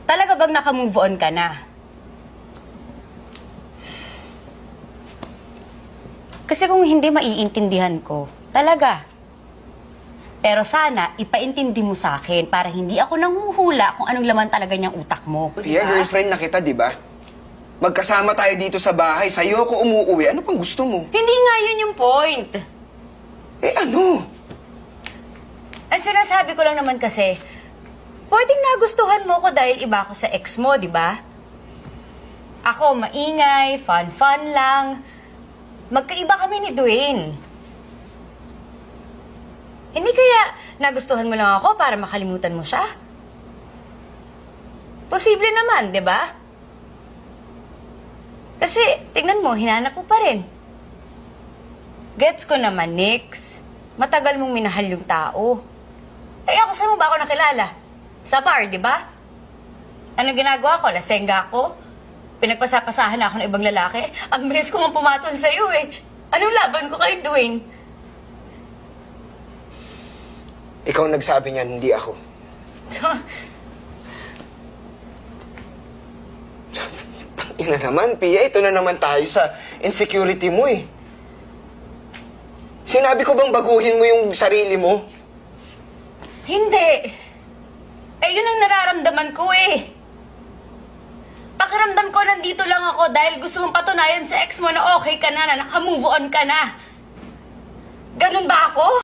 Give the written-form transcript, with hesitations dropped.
Talaga bang naka-move on ka na? Kasi kung hindi maiintindihan ko, talaga. Pero sana, ipaintindi mo sa akin para hindi ako nanghuhula kung anong laman talaga niyang utak mo. Pia, girlfriend na kita, di ba? Magkasama tayo dito sa bahay. Sa'yo ako umuuwi. Ano pang gusto mo? Hindi nga yun yung point. Eh ano? Ang sinasabi ko lang naman kasi, pwedeng nagustuhan mo ko dahil iba ako sa ex mo, di ba? Ako, maingay, fun-fun lang. Magkaiba kami ni Dwayne. Hindi kaya nagustuhan mo lang ako para makalimutan mo siya? Posible naman, di ba? Kasi, tignan mo, hinanap mo pa rin. Gets ko naman, Nix. Matagal mong minahal yung tao. Eh, ako saan mo ba ako nakilala? Sa bar, di ba? Ano ginagawa ko? Lasengga ako? Pinagpasapasahan ako ng ibang lalaki? Ang bilis ko nga pumatol sa'yo eh. Anong laban ko kay Dwayne? Ikaw nagsabi niyan, hindi ako. Ina naman, Pia, ito na naman tayo sa insecurity mo eh. Sinabi ko bang baguhin mo yung sarili mo? Hindi. Eh, yun ang nararamdaman ko eh. Pakiramdam ko nandito lang ako dahil gusto mong patunayan sa ex mo na okay ka na naka-move on ka na. Ganun ba ako?